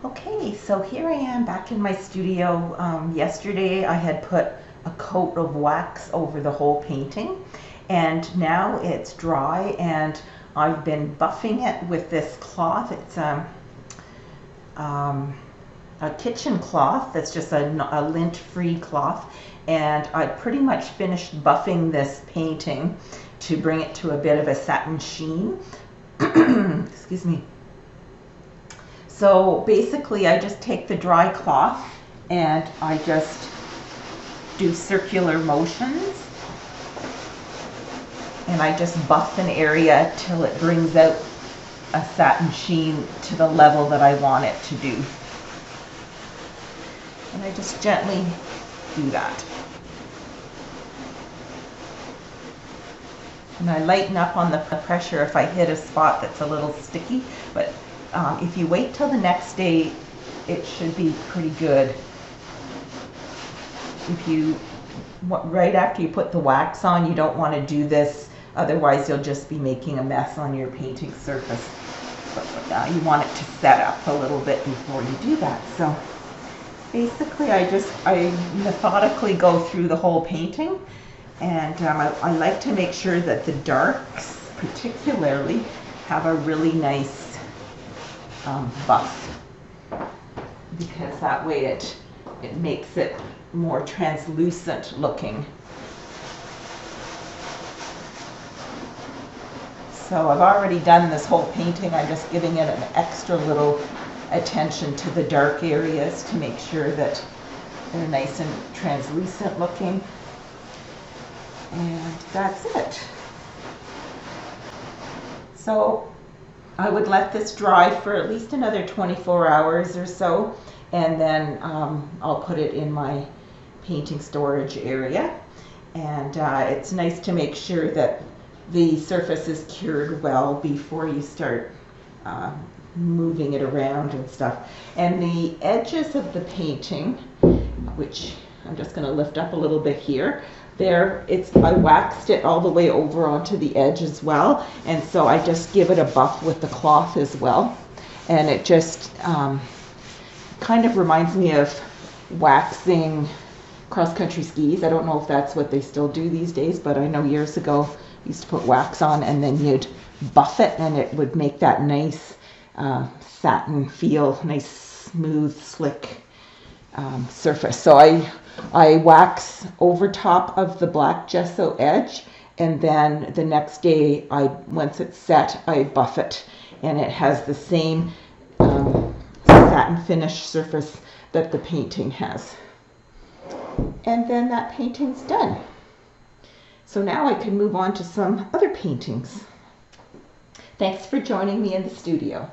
Okay, so here I am back in my studio. Yesterday I had put a coat of wax over the whole painting, and now it's dry, and I've been buffing it with this cloth. It's a kitchen cloth that's just a lint-free cloth, and I pretty much finished buffing this painting to bring it to a bit of a satin sheen. Excuse me. So basically I just take the dry cloth and I just do circular motions, and I just buff an area till it brings out a satin sheen to the level that I want it to do. And I just gently do that. And I lighten up on the pressure if I hit a spot that's a little sticky, but if you wait till the next day, it should be pretty good. Right after you put the wax on, you don't want to do this, otherwise you'll just be making a mess on your painting surface. But you want it to set up a little bit before you do that. So basically I methodically go through the whole painting, and I like to make sure that the darks particularly have a really nice buff, because that way it makes it more translucent looking. So I've already done this whole painting. I'm just giving it an extra little attention to the dark areas to make sure that they're nice and translucent looking. And that's it. So I would let this dry for at least another 24 hours or so, and then I'll put it in my painting storage area. And it's nice to make sure that the surface is cured well before you start moving it around and stuff. And the edges of the painting, which I'm just going to lift up a little bit here, I waxed it all the way over onto the edge as well, and so I just give it a buff with the cloth as well, and it just kind of reminds me of waxing cross-country skis. I don't know if that's what they still do these days, but I know years ago you used to put wax on and then you'd buff it, and it would make that nice satin feel, nice smooth slick surface. So I wax over top of the black gesso edge, and then the next day, once it's set, I buff it, and it has the same satin finish surface that the painting has. And then that painting's done. So now I can move on to some other paintings. Thanks for joining me in the studio.